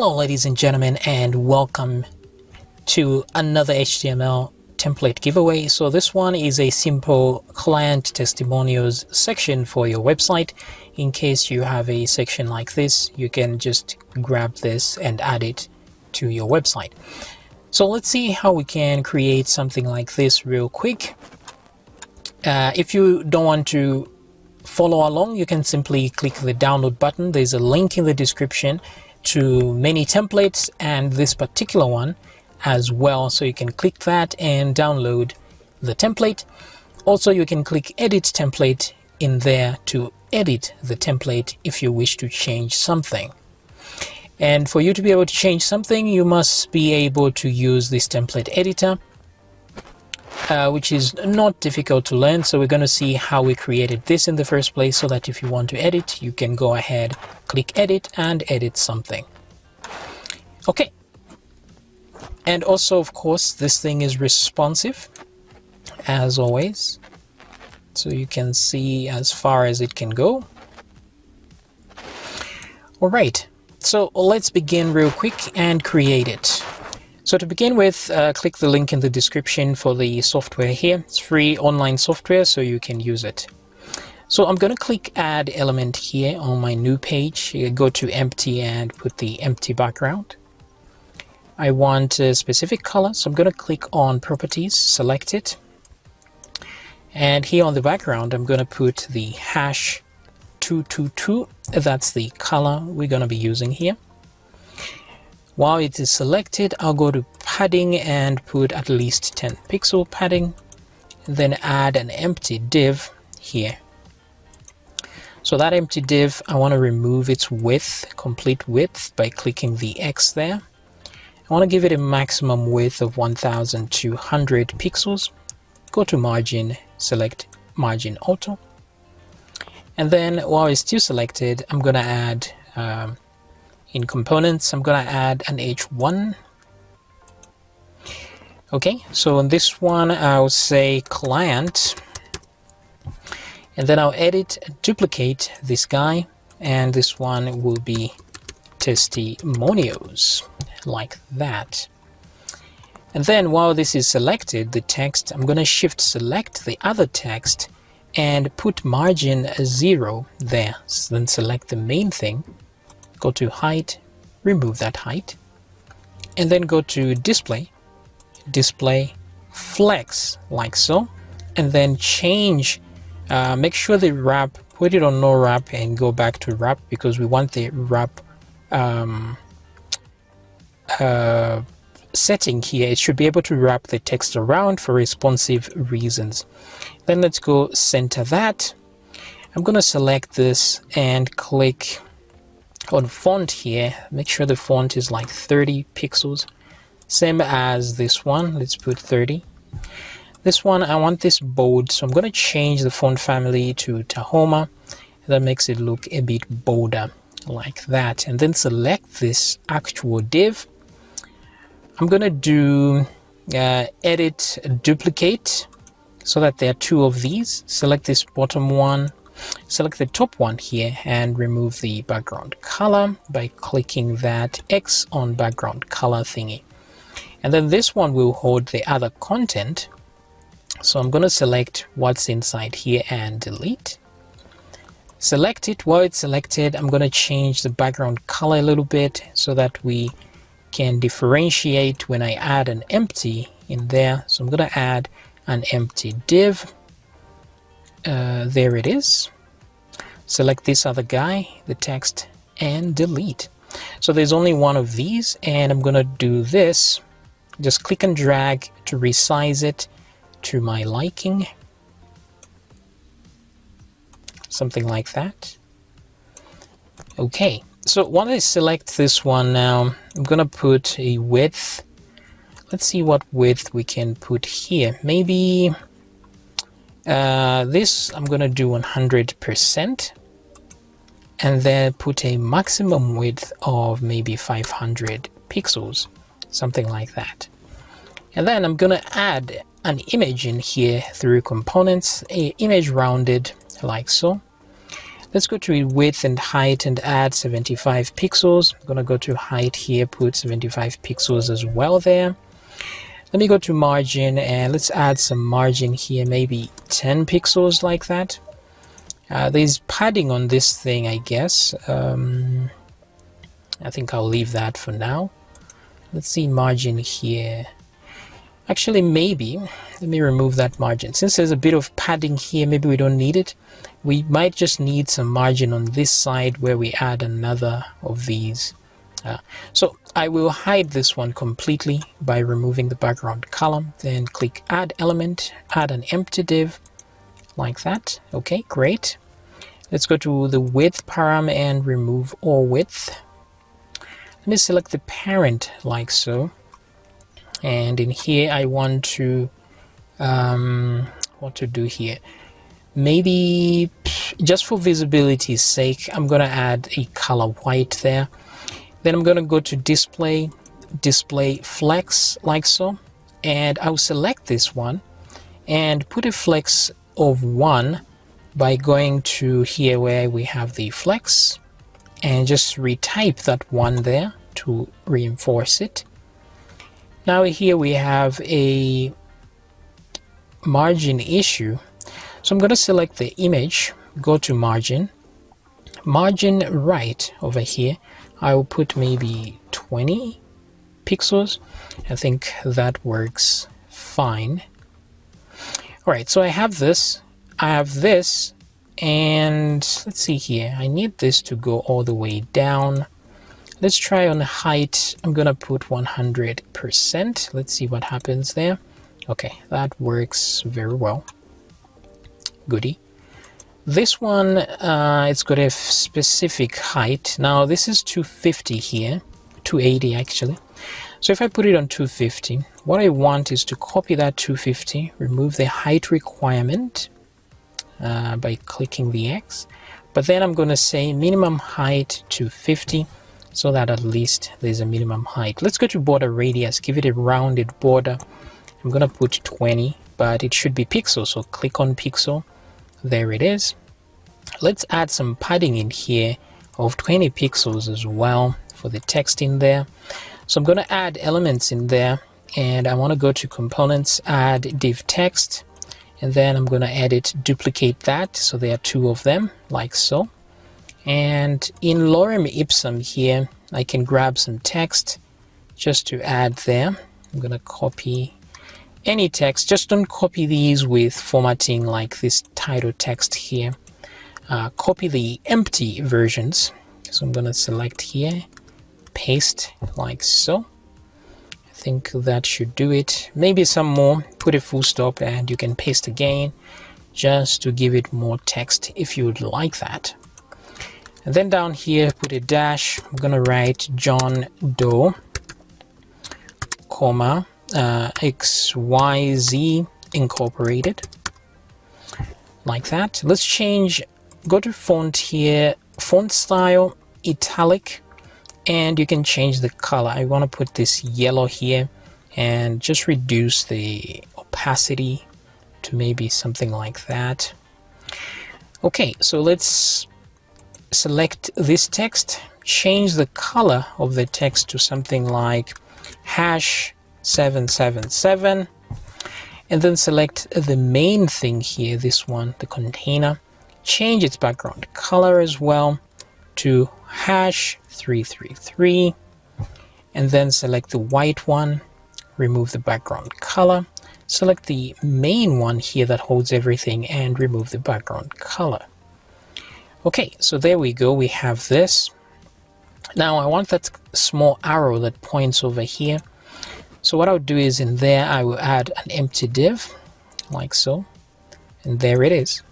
Hello ladies and gentlemen, and welcome to another HTML template giveaway. So this one is a simple client testimonials section for your website. In case you have a section like this, you can just grab this and add it to your website. So let's see how we can create something like this real quick. If you don't want to follow along, you can simply click the download button. There's a link in the description to many templates and this particular one as well, so you can click that and download the template. Also, you can click edit template in there to edit the template if you wish to change something. And for you to be able to change something, you must be able to use this template editor, which is not difficult to learn. So we're going to see how we created this in the first place, so that if you want to edit, you can go ahead, click edit and edit something. Okay. And also, of course, this thing is responsive as always, so you can see as far as it can go. All right, so let's begin real quick and create it. So to begin with, click the link in the description for the software here. It's free online software, so you can use it. So I'm going to click add element here on my new page. You go to empty and put the empty background. I want a specific color, so I'm going to click on properties, select it. And here on the background, I'm going to put the hash 222. That's the color we're going to be using here. While it is selected, I'll go to padding and put at least 10 pixel padding, and then add an empty div here. So that empty div, I want to remove its width, complete width, by clicking the X there. I want to give it a maximum width of 1200 pixels. Go to margin, select margin auto. And then while it's still selected, I'm going to add in components, I'm going to add an H1. Okay, so on this one, I'll say client, and then I'll edit, duplicate this guy, and this one will be testimonials, like that. And then while this is selected, the text, I'm going to shift select the other text and put margin 0 there. So then select the main thing, go to height, remove that height, and then go to display flex, like so, and then change, make sure the wrap, put it on no wrap and go back to wrap, because we want the wrap setting here. It should be able to wrap the text around for responsive reasons. Then let's go center that. I'm going to select this and click on font here. Make sure the font is like 30 pixels, same as this one. Let's put 30. This one, I want this bold, so I'm going to change the font family to Tahoma. That makes it look a bit bolder, like that. And then select this actual div. I'm going to do edit duplicate, so that there are two of these. Select this bottom one, select the top one here, and remove the background color by clicking that X on background color thingy. And then this one will hold the other content. So I'm going to select what's inside here and delete. Select it. While it's selected, I'm going to change the background color a little bit so that we can differentiate when I add an empty in there. So I'm going to add an empty div. There it is. Select this other guy, the text, and delete. So there's only one of these, and I'm going to do this. Just click and drag to resize it to my liking. Something like that. Okay, so once I select this one now, I'm going to put a width. Let's see what width we can put here. Maybe this I'm going to do 100%, and then put a maximum width of maybe 500 pixels, something like that. And then I'm going to add an image in here through components, a image rounded, like so. Let's go to width and height and add 75 pixels. I'm going to go to height here, put 75 pixels as well there. Let me go to margin and let's add some margin here, maybe 10 pixels like that. There's padding on this thing, I guess. I think I'll leave that for now. Let's see margin here. Actually, maybe, let me remove that margin. Since there's a bit of padding here, maybe we don't need it. We might just need some margin on this side where we add another of these. So I will hide this one completely by removing the background column. Then click Add Element, add an empty div, like that. Okay, great. Let's go to the width param and remove all width. Let me select the parent like so. And in here I want to what to do here, maybe just for visibility's sake I'm gonna add a color white there. Then I'm gonna go to display flex like so, and I'll select this one and put a flex of 1 by going to here where we have the flex and just retype that 1 there to reinforce it. Now here we have a margin issue, so I'm going to select the image, go to margin right over here. I will put maybe 20 pixels. I think that works fine. Alright, so I have this, and let's see here, I need this to go all the way down. Let's try on the height. I'm gonna put 100%. Let's see what happens there. Okay, that works very well. Goody. This one, it's got a specific height. Now this is 250 here, 280 actually. So if I put it on 250, what I want is to copy that 250, remove the height requirement by clicking the X. But then I'm gonna say minimum height 250. So that at least there's a minimum height. Let's go to border radius, give it a rounded border. I'm gonna put 20, but it should be pixel, so click on pixel. There it is. Let's add some padding in here of 20 pixels as well for the text in there. So I'm gonna add elements in there, and I wanna go to components, add div text, and then I'm gonna edit, duplicate that, so there are 2 of them, like so. And in lorem ipsum here, I can grab some text just to add there. I'm gonna copy any text. Just don't copy these with formatting like this title text here. Copy the empty versions. So I'm gonna select here, paste like so. I think that should do it. Maybe some more, put a full stop and you can paste again just to give it more text if you would like that. And then down here, put a dash. I'm gonna write John Doe, comma, XYZ Incorporated, like that. Let's change, go to font here, font style, italic, and you can change the color. I wanna put this yellow here and just reduce the opacity to maybe something like that. Okay, so let's select this text, change the color of the text to something like #777, and then select the main thing here, this one, the container, change its background color as well to #333, and then select the white one, remove the background color, select the main one here that holds everything and remove the background color. Okay, so there we go, we have this. Now I want that small arrow that points over here. So what I'll do is in there I will add an empty div, like so, and there it is.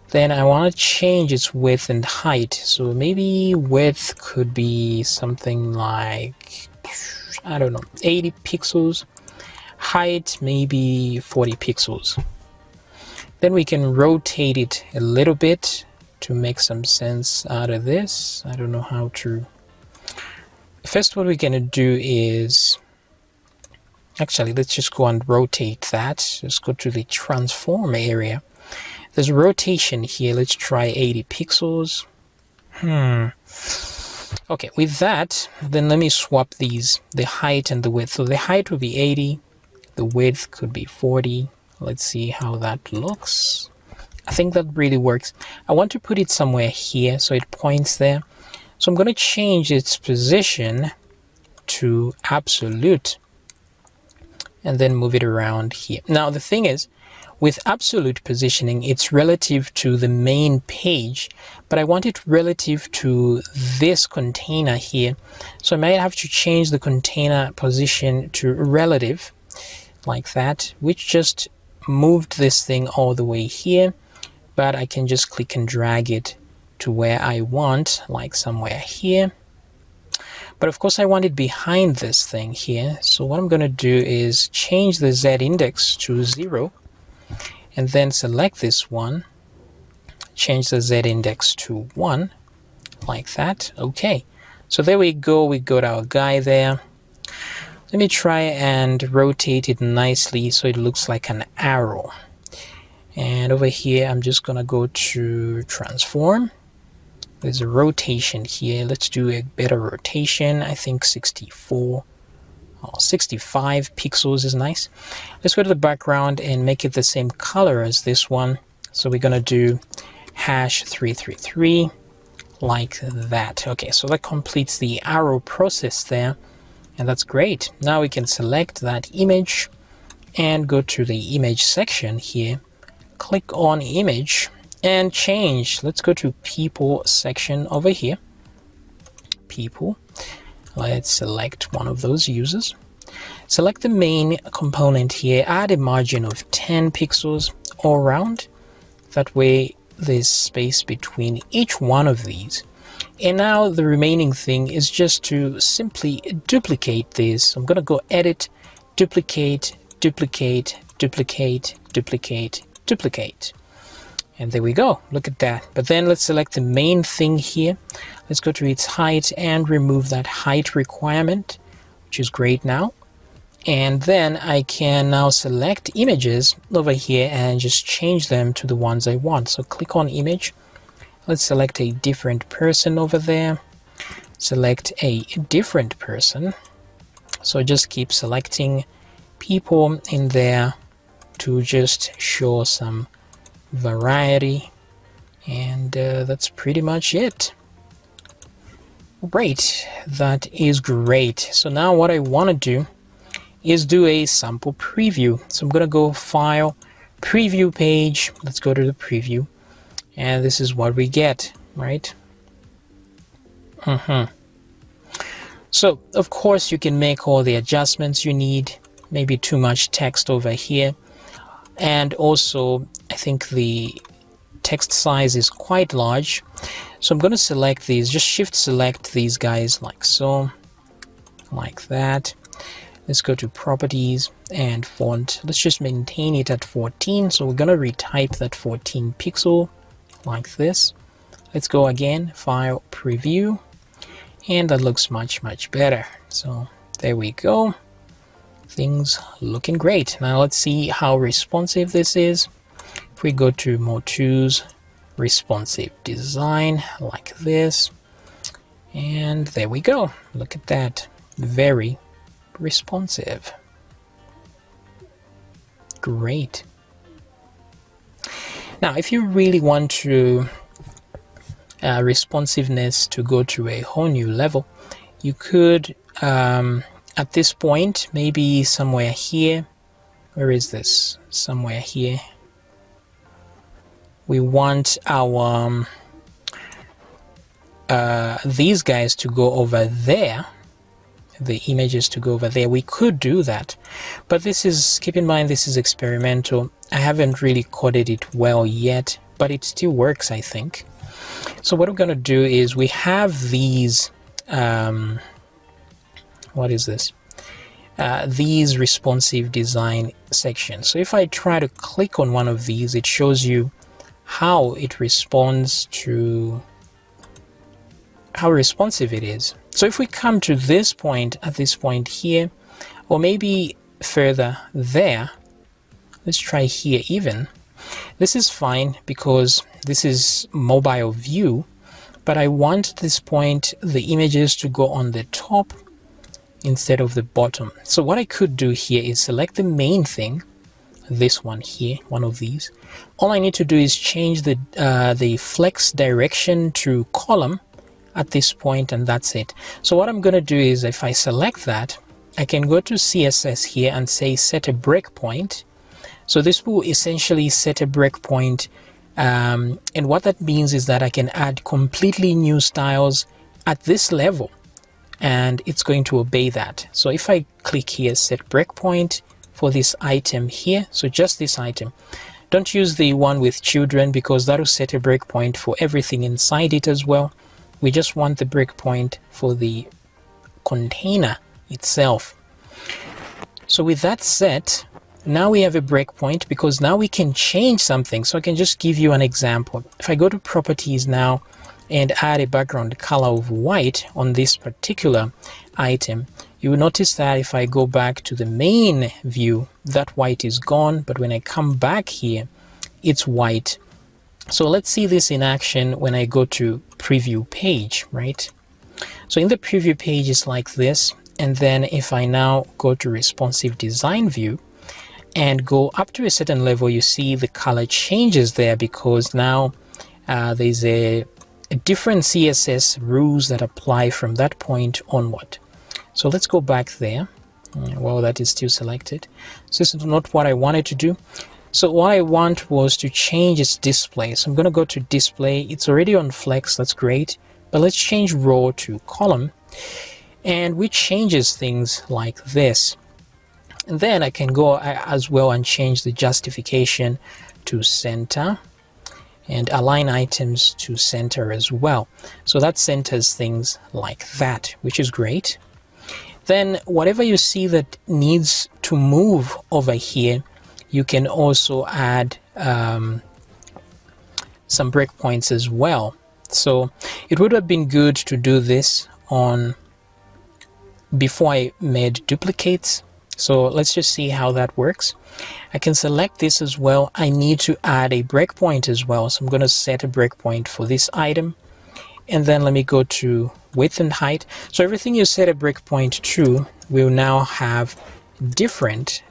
Then I want to change its width and height. So maybe width could be something like, I don't know, 80 pixels. Height maybe 40 pixels. Then we can rotate it a little bit to make some sense out of this. I don't know how to. First, what we're gonna do is, actually, let's just go and rotate that. Let's go to the transform area. There's a rotation here. Let's try 80 pixels. Okay, with that, then let me swap these, the height and the width. So the height will be 80, the width could be 40. Let's see how that looks. I think that really works. I want to put it somewhere here so it points there. So I'm going to change its position to absolute and then move it around here. Now the thing is, with absolute positioning, it's relative to the main page, but I want it relative to this container here. So I might have to change the container position to relative, like that, which just moved this thing all the way here, but I can just click and drag it to where I want, like somewhere here. But of course I want it behind this thing here. So what I'm going to do is change the Z index to 0 and then select this one, change the Z index to 1, like that. Okay, so there we go. We got our guy there. Let me try and rotate it nicely so it looks like an arrow. And over here, I'm just going to go to transform. There's a rotation here. Let's do a better rotation. I think 64 or 65 pixels is nice. Let's go to the background and make it the same color as this one. So we're going to do #333 like that. Okay, so that completes the arrow process there. And that's great. Now we can select that image and go to the image section here. Click on image and change. Let's go to people section over here. People. Let's select one of those users. Select the main component here. Add a margin of 10 pixels all around. That way there's space between each one of these. And now the remaining thing is just to simply duplicate this. I'm going to go edit, duplicate, duplicate, duplicate, duplicate, duplicate. And there we go. Look at that. But then let's select the main thing here. Let's go to its height and remove that height requirement, which is great now. And then I can now select images over here and just change them to the ones I want. So click on image. Let's select a different person over there. Select a different person. So just keep selecting people in there to just show some variety. And that's pretty much it. Great. That is great. So now what I want to do is do a sample preview. So I'm going to go File, Preview Page. Let's go to the preview. And this is what we get, right? So, of course, you can make all the adjustments you need. Maybe too much text over here. And also, I think the text size is quite large. So I'm going to select these, just shift select these guys like so, like that. Let's go to properties and font. Let's just maintain it at 14. So we're going to retype that 14 pixel like this. Let's go again, File, Preview, and that looks much better. So there we go. Things looking great. Now let's see how responsive this is. If we go to More Tools, Responsive Design, like this, and there we go. Look at that. Very responsive. Great. Now, if you really want to responsiveness to go to a whole new level, you could, at this point, maybe somewhere here. Where is this? Somewhere here. We want our these guys to go over there. The images to go over there. We could do that, but this is, keep in mind, this is experimental. I haven't really coded it well yet, but it still works, I think. So what we're going to do is we have these what is this? These responsive design sections. So if I try to click on one of these, it shows you how it responds to how responsive it is. So if we come to this point, at this point here, or maybe further there, let's try here even. This is fine because this is mobile view, but I want at this point the images to go on the top instead of the bottom. So what I could do here is select the main thing, this one here, one of these. All I need to do is change the flex direction to column at this point, and that's it. So what I'm going to do is, if I select that, I can go to CSS here and say set a breakpoint. So this will essentially set a breakpoint, and what that means is that I can add completely new styles at this level, and it's going to obey that. So if I click here, set breakpoint for this item here, so just this item, don't use the one with children because that will set a breakpoint for everything inside it as well. We just want the breakpoint for the container itself. So with that set, now we have a breakpoint because now we can change something. So I can just give you an example. If I go to properties now and add a background color of white on this particular item, you will notice that if I go back to the main view, that white is gone, but when I come back here, it's white. So let's see this in action when I go to preview page, right? So in the preview page is like this, and then if I now go to responsive design view and go up to a certain level, you see the color changes there because now there's a different CSS rules that apply from that point onward. So let's go back there. Well, that is still selected. So this is not what I wanted to do. So what I want was to change its display. So I'm going to go to display. It's already on flex. That's great. But let's change row to column. And which changes things like this. And then I can go as well and change the justification to center and align items to center as well. So that centers things like that, which is great. Then whatever you see that needs to move over here, you can also add some breakpoints as well. So it would have been good to do this before I made duplicates. So let's just see how that works. I can select this as well. I need to add a breakpoint as well. So I'm going to set a breakpoint for this item. And then let me go to width and height. So everything you set a breakpoint to will now have different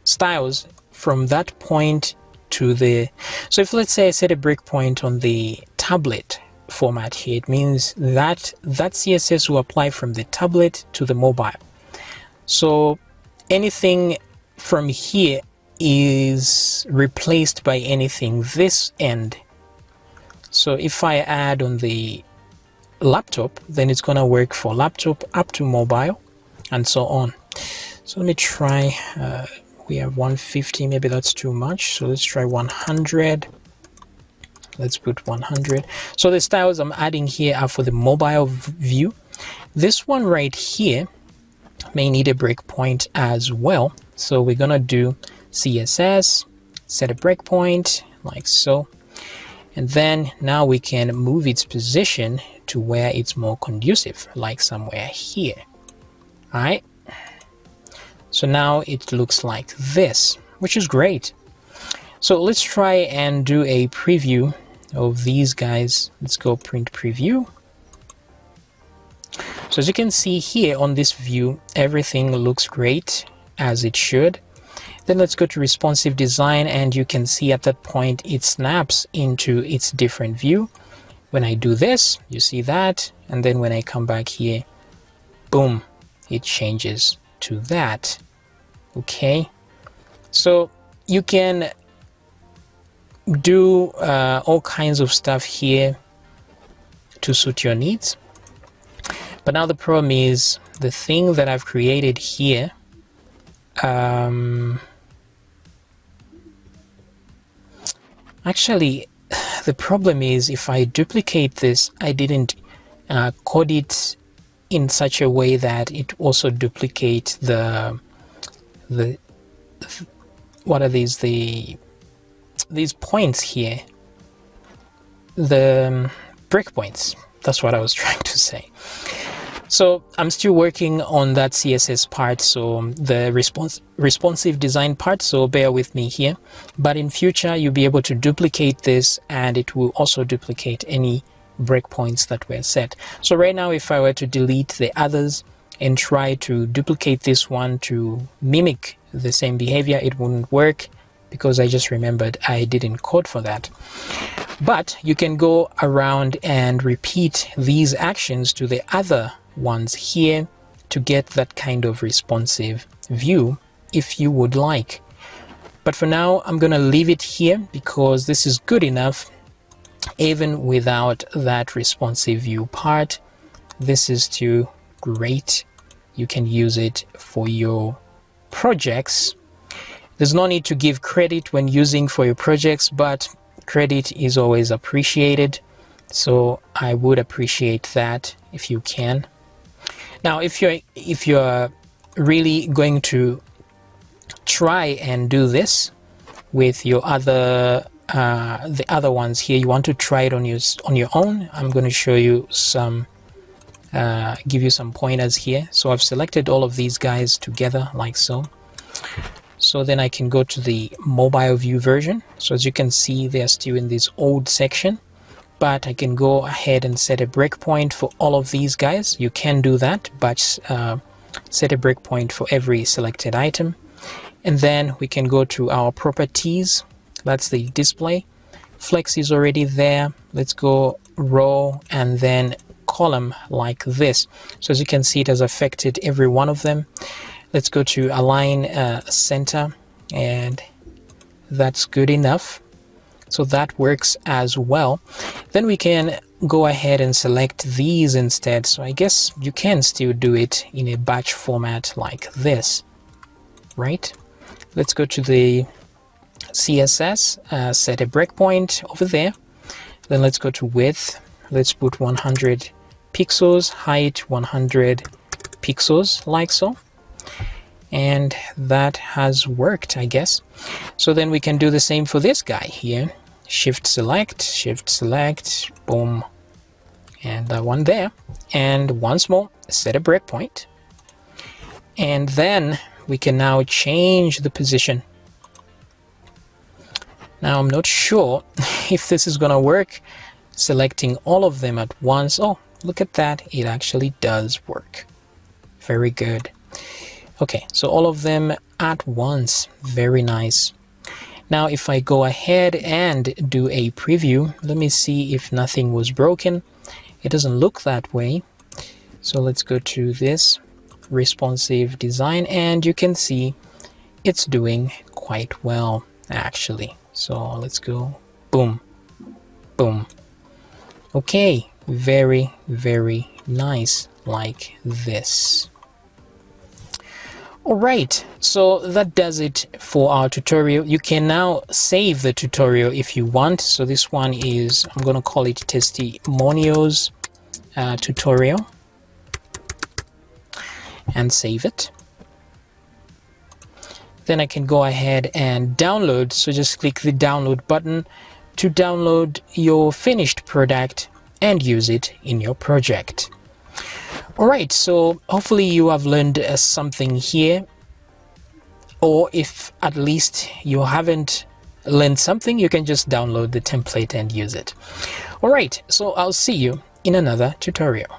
styles from that point to the... So if let's say I set a breakpoint on the tablet format here, it means that CSS will apply from the tablet to the mobile. So anything from here is replaced by anything this end. So if I add on the laptop, then it's going to work for laptop up to mobile and so on. So let me try, we have 150, maybe that's too much. So let's try 100. Let's put 100. So the styles I'm adding here are for the mobile view. This one right here may need a breakpoint as well. So we're going to do CSS, set a breakpoint like so. And then now we can move its position to where it's more conducive, like somewhere here. All right. So now it looks like this, which is great. So let's try and do a preview of these guys. Let's go print preview. So as you can see here on this view, everything looks great as it should. Then let's go to responsive design, and you can see at that point it snaps into its different view. When I do this, you see that, and then when I come back here, boom, it changes to that. Okay, so you can do all kinds of stuff here to suit your needs. But now the problem is the thing that I've created here, actually, the problem is if I duplicate this, I didn't code it in such a way that it also duplicates the what are these points here, the breakpoints. That's what I was trying to say. So I'm still working on that CSS part, so the responsive design part, so bear with me here. But in future, you'll be able to duplicate this, and it will also duplicate any breakpoints that were set. So right now, if I were to delete the others and try to duplicate this one to mimic the same behavior, it wouldn't work because I just remembered I didn't code for that. But you can go around and repeat these actions to the other ones here to get that kind of responsive view if you would like. But for now, I'm going to leave it here because this is good enough even without that responsive view part. This is still great. You can use it for your projects. There's no need to give credit when using for your projects, but credit is always appreciated. So I would appreciate that if you can. Now, if you're really going to try and do this with your other the other ones here, you want to try it on your own. I'm going to show you some, give you some pointers here. So I've selected all of these guys together like so. So then I can go to the mobile view version. So as you can see, they're still in this old section. But I can go ahead and set a breakpoint for all of these guys. You can do that, but set a breakpoint for every selected item. And then we can go to our properties. That's the display. Flex is already there. Let's go row and then column like this. So as you can see, it has affected every one of them. Let's go to align center, and that's good enough. So that works as well. Then we can go ahead and select these instead. So I guess you can still do it in a batch format like this, right? Let's go to the CSS, set a breakpoint over there. Then let's go to width. Let's put 100 pixels, height 100 pixels, like so. And that has worked, I guess. So then we can do the same for this guy here. Shift select, boom, and that one there. And once more, set a breakpoint. And then we can now change the position. Now I'm not sure if this is gonna work, selecting all of them at once. Oh, look at that, it actually does work. Very good. Okay, so all of them at once, very nice. Now if I go ahead and do a preview, let me see if nothing was broken. It doesn't look that way. So let's go to this responsive design, and you can see it's doing quite well actually. So let's go boom, boom. Okay, very, very nice like this. Alright, so that does it for our tutorial. You can now save the tutorial if you want. So this one is, I'm going to call it Testimonials tutorial, and save it. Then I can go ahead and download. So just click the download button to download your finished product and use it in your project. Alright, so hopefully you have learned something here, or if at least you haven't learned something, you can just download the template and use it. Alright, so I'll see you in another tutorial.